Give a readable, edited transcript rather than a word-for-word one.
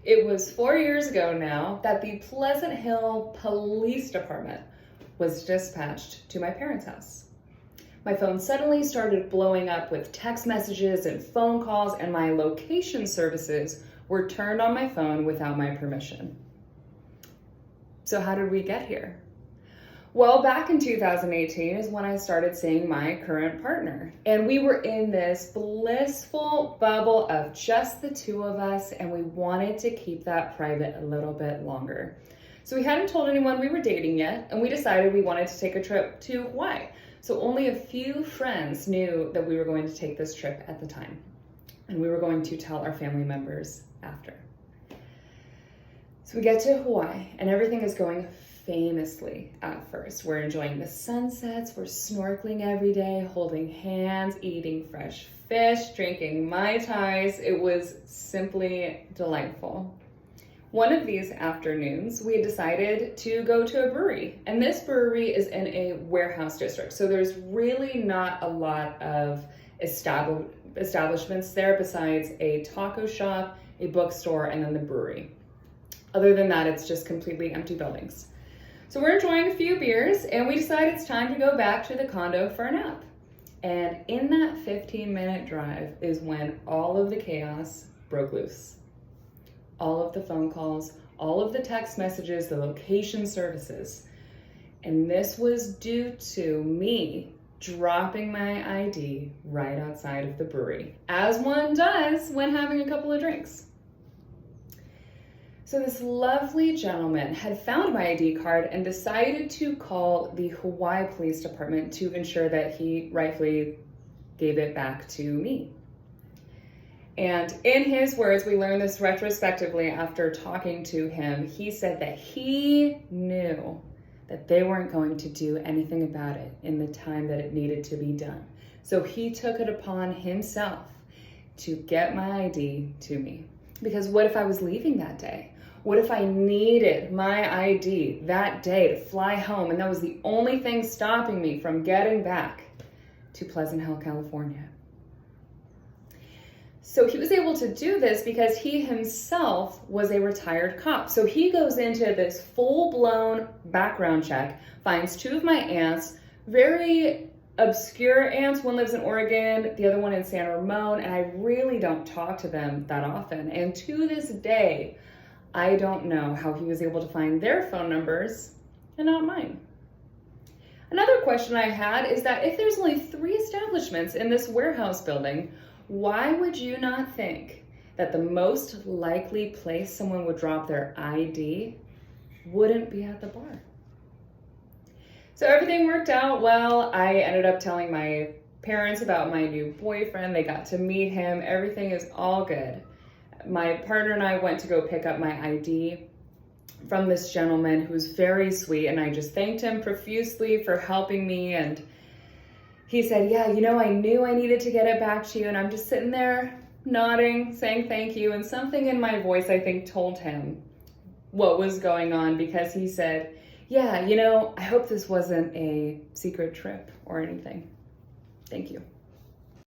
It was 4 years ago now that the Pleasant Hill Police Department was dispatched to my parents' house. My phone suddenly started blowing up with text messages and phone calls, and my location services were turned on my phone without my permission. So how did we get here? Well, back in 2018 is when I started seeing my current partner. And we were in this blissful bubble of just the two of us, and we wanted to keep that private a little bit longer. So we hadn't told anyone we were dating yet, and we decided we wanted to take a trip to Hawaii. So only a few friends knew that we were going to take this trip at the time. And we were going to tell our family members after. So we get to Hawaii, and everything is going famously at first. We're enjoying the sunsets, we're snorkeling every day, holding hands, eating fresh fish, drinking Mai Tais. It was simply delightful. One of these afternoons, we had decided to go to a brewery, and this brewery is in a warehouse district, so there's really not a lot of establishments there besides a taco shop, a bookstore, and then the brewery. Other than that, it's just completely empty buildings. So we're enjoying a few beers, and we decide it's time to go back to the condo for a nap. And in that 15-minute drive is when all of the chaos broke loose. All of the phone calls, all of the text messages, the location services. And this was due to me dropping my ID right outside of the brewery, as one does when having a couple of drinks. So this lovely gentleman had found my ID card and decided to call the Hawaii Police Department to ensure that he rightfully gave it back to me. And in his words, we learned this retrospectively after talking to him, he said that he knew that they weren't going to do anything about it in the time that it needed to be done. So he took it upon himself to get my ID to me. Because what if I was leaving that day? What if I needed my ID that day to fly home, and that was the only thing stopping me from getting back to Pleasant Hill, California? So he was able to do this because he himself was a retired cop. So he goes into this full-blown background check, finds two of my aunts, very obscure aunts. One lives in Oregon, the other one in San Ramon, and I really don't talk to them that often. And to this day, I don't know how he was able to find their phone numbers and not mine. Another question I had is that if there's only 3 establishments in this warehouse building, why would you not think that the most likely place someone would drop their ID wouldn't be at the bar? So everything worked out well. I ended up telling my parents about my new boyfriend. They got to meet him. Everything is all good. My partner and I went to go pick up my ID from this gentleman who's very sweet, and I just thanked him profusely for helping me. And he said, yeah, I knew I needed to get it back to you. And I'm just sitting there nodding, saying thank you. And something in my voice, I think, told him what was going on, because he said, yeah, I hope this wasn't a secret trip or anything. Thank you.